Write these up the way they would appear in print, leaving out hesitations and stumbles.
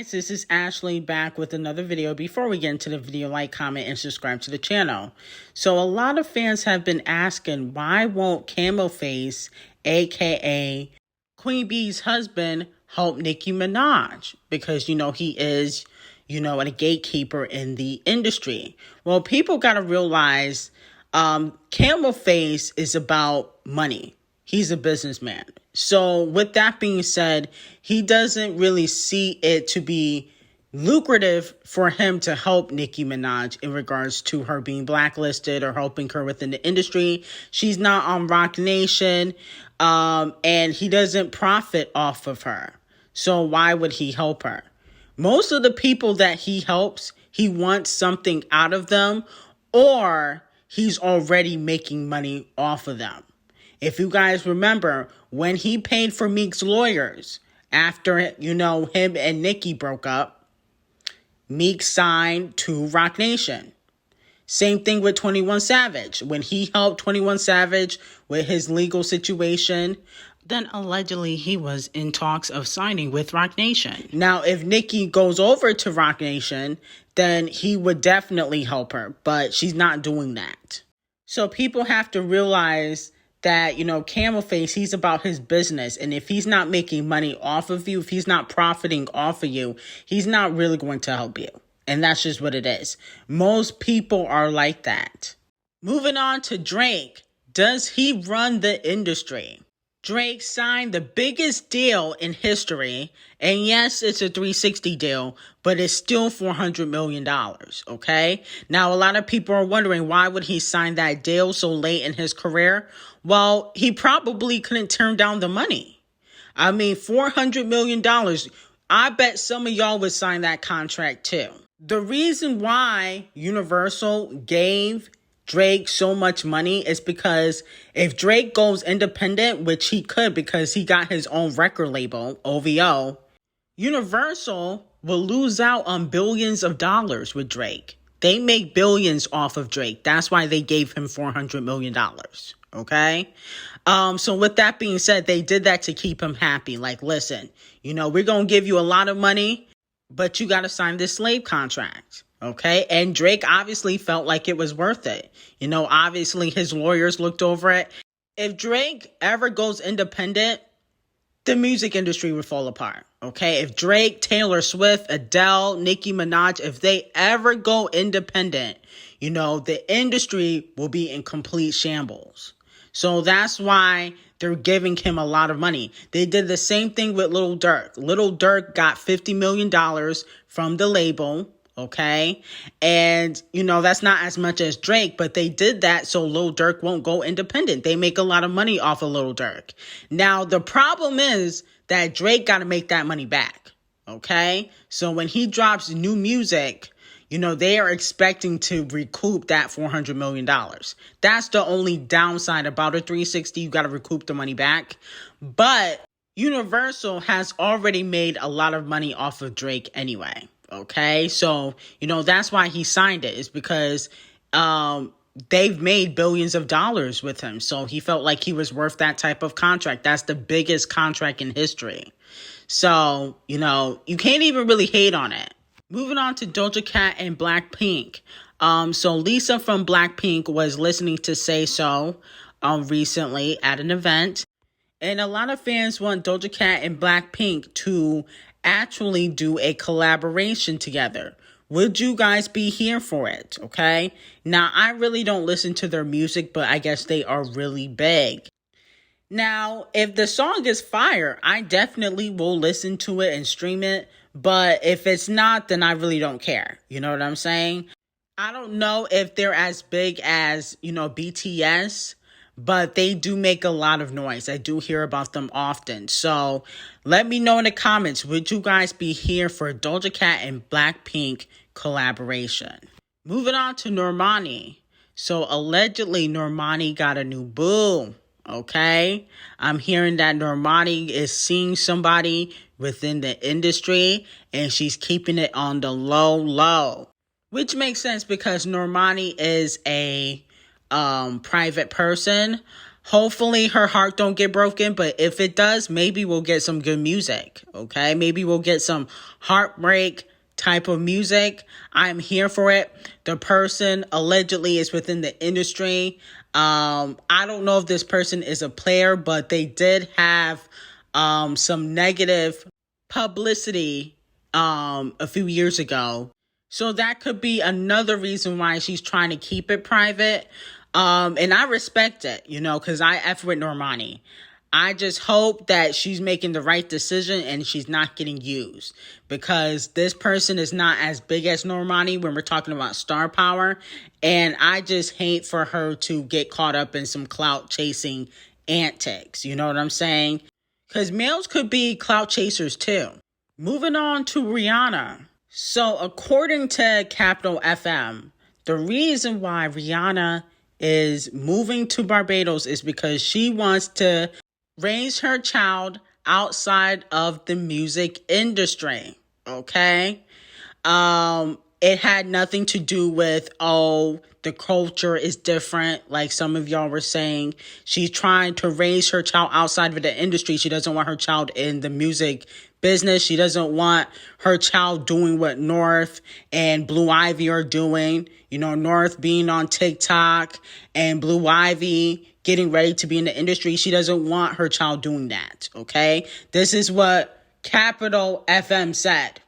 Guys, this is Ashley back with another video. Before we get into the video, like, comment, and subscribe to the channel. So a lot of fans have been asking, why won't Camo Face, aka Queen Bee's husband, help Nicki Minaj? Because, he is, a gatekeeper in the industry. Well, people got to realize Camo Face is about money. He's a businessman. So with that being said, he doesn't really see it to be lucrative for him to help Nicki Minaj in regards to her being blacklisted or helping her within the industry. She's not on Roc Nation, and he doesn't profit off of her. So why would he help her? Most of the people that he helps, he wants something out of them, or he's already making money off of them. If you guys remember, when he paid for Meek's lawyers, after, him and Nicki broke up, Meek signed to Roc Nation. Same thing with 21 Savage. When he helped 21 Savage with his legal situation, then allegedly he was in talks of signing with Roc Nation. Now, if Nicki goes over to Roc Nation, then he would definitely help her, but she's not doing that. So people have to realize that, Camo Face, he's about his business. And if he's not making money off of you, if he's not profiting off of you, he's not really going to help you. And that's just what it is. Most people are like that. Moving on to Drake. Does he run the industry? Drake signed the biggest deal in history. And yes, it's a 360 deal, but it's still $400 million, okay? Now, a lot of people are wondering, why would he sign that deal so late in his career? Well, he probably couldn't turn down the money. I mean, $400 million. I bet some of y'all would sign that contract too. The reason why Universal gave Drake so much money is because if Drake goes independent, which he could because he got his own record label, OVO, Universal will lose out on billions of dollars with Drake. They make billions off of Drake. That's why they gave him $400 million. Okay? So with that being said, they did that to keep him happy. Like, listen, we're going to give you a lot of money, but you got to sign this slave contract. Okay? And Drake obviously felt like it was worth it. Obviously his lawyers looked over it. If Drake ever goes independent, the music industry would fall apart. Okay? If Drake, Taylor Swift, Adele, Nicki Minaj, if they ever go independent, the industry will be in complete shambles. So that's why they're giving him a lot of money. They did the same thing with Lil Durk. Lil Durk got $50 million from the label. Okay. And, that's not as much as Drake, but they did that so Lil Durk won't go independent. They make a lot of money off of Lil Durk. Now, the problem is that Drake got to make that money back. Okay. So when he drops new music, they are expecting to recoup that $400 million. That's the only downside about a 360. You got to recoup the money back. But Universal has already made a lot of money off of Drake anyway. Okay, so, that's why he signed it, is because they've made billions of dollars with him. So he felt like he was worth that type of contract. That's the biggest contract in history. So, you can't even really hate on it. Moving on to Doja Cat and BlackP. So Lisa from BlackP was listening to Say So recently at an event. And a lot of fans want Doja Cat and BlackP to actually do a collaboration together. Would you guys be here for it? Okay. Now, I really don't listen to their music, but I guess they are really big. Now, if the song is fire, I definitely will listen to it and stream it. But if it's not, then I really don't care. You know what I'm saying? I don't know if they're as big as, BTS, but they do make a lot of noise. I do hear about them often. So let me know in the comments, would you guys be here for Doja Cat and BlackP collaboration? Moving on to Normani. So allegedly Normani got a new boo. Okay? I'm hearing that Normani is seeing somebody within the industry and she's keeping it on the low. Which makes sense because Normani is a private person. Hopefully her heart don't get broken, but if it does, maybe we'll get some good music, okay? Maybe we'll get some heartbreak type of music. I'm here for it. The person allegedly is within the industry. I don't know if this person is a player, but they did have some negative publicity a few years ago. So that could be another reason why she's trying to keep it private. And I respect it, because I F with Normani. I just hope that she's making the right decision and she's not getting used, because this person is not as big as Normani when we're talking about star power. And I just hate for her to get caught up in some clout chasing antics. You know what I'm saying? Because males could be clout chasers too. Moving on to Rihanna. So according to Capital FM, the reason why Rihanna is moving to Barbados is because she wants to raise her child outside of the music industry. Okay? It had nothing to do with, the culture is different, like some of y'all were saying. She's trying to raise her child outside of the industry. She doesn't want her child in the music business. She doesn't want her child doing what North and Blue Ivy are doing. North being on TikTok and Blue Ivy getting ready to be in the industry. She doesn't want her child doing that, okay? This is what Capital FM said.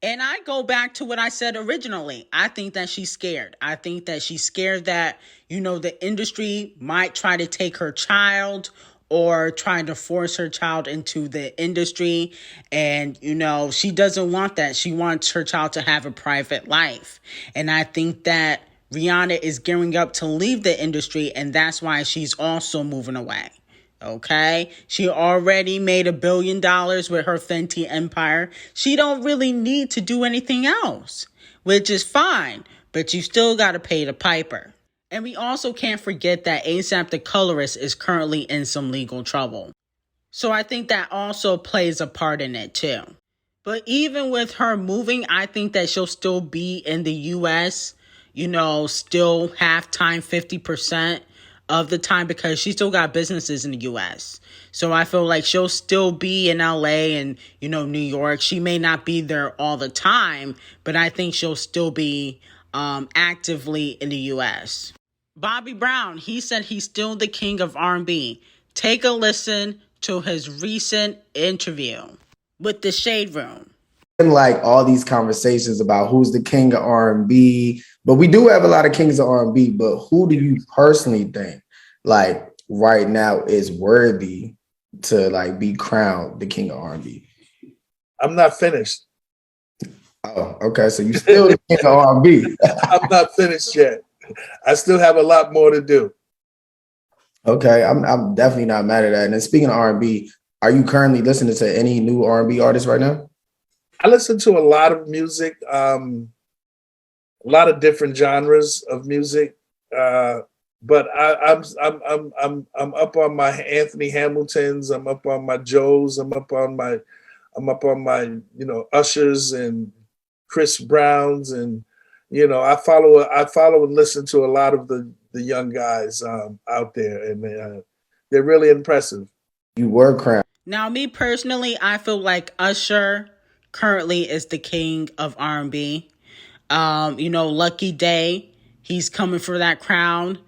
And I go back to what I said originally. I think that she's scared. I think that she's scared that, the industry might try to take her child or trying to force her child into the industry. And, she doesn't want that. She wants her child to have a private life. And I think that Rihanna is gearing up to leave the industry, and that's why she's also moving away. Okay, she already made $1 billion with her Fenty empire. She don't really need to do anything else, which is fine, but you still got to pay the piper. And we also can't forget that ASAP the colorist is currently in some legal trouble. So I think that also plays a part in it too. But even with her moving, I think that she'll still be in the U.S., still half time, 50% of the time, because she still got businesses in the U.S. So I feel like she'll still be in L.A. and, New York. She may not be there all the time, but I think she'll still be actively in the U.S. Bobby Brown, he said he's still the king of R&B. Take a listen to his recent interview with The Shade Room. And like all these conversations about who's the king of R&B, but we do have a lot of kings of R&B, but who do you personally think like right now is worthy to like be crowned the king of R&B? I'm not finished. Oh, okay. So you still the king of R&B. I'm not finished yet. I still have a lot more to do. Okay, I'm definitely not mad at that. And then speaking of R&B, are you currently listening to any new R&B artists right now? I listen to a lot of music, a lot of different genres of music, but I'm up on my Anthony Hamiltons. I'm up on my Joes. I'm up on my Ushers and Chris Browns, and I follow and listen to a lot of the young guys out there, and they're really impressive. You were crowned. Now, me personally, I feel like Usher currently is the king of R&B. Lucky Day, he's coming for that crown.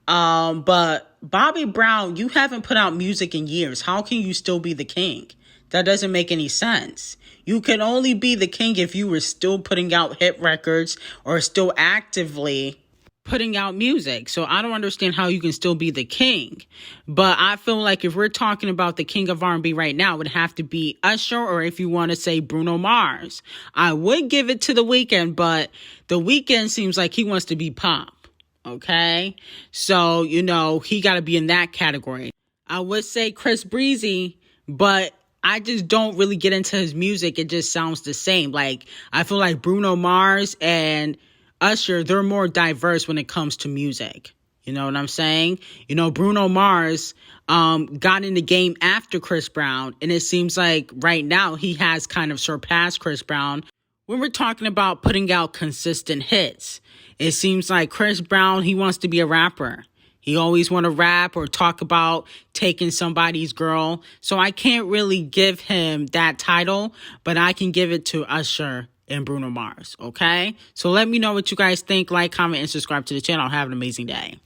But Bobby Brown, you haven't put out music in years. How can you still be the king? That doesn't make any sense. You can only be the king if you were still putting out hit records or still actively putting out music. So I don't understand how you can still be the king. But I feel like if we're talking about the king of R&B right now, it would have to be Usher, or if you want to say Bruno Mars. I would give it to The Weeknd, but The Weeknd seems like he wants to be pop. Okay? So, he got to be in that category. I would say Chris Breezy, but I just don't really get into his music. It just sounds the same. Like, I feel like Bruno Mars and Usher, they're more diverse when it comes to music. You know what I'm saying? Bruno Mars got in the game after Chris Brown, and it seems like right now he has kind of surpassed Chris Brown when we're talking about putting out consistent hits. It seems like Chris Brown, he wants to be a rapper. He always want to rap or talk about taking somebody's girl. So I can't really give him that title, but I can give it to Usher and Bruno Mars, okay? So let me know what you guys think. Like, comment, and subscribe to the channel. Have an amazing day.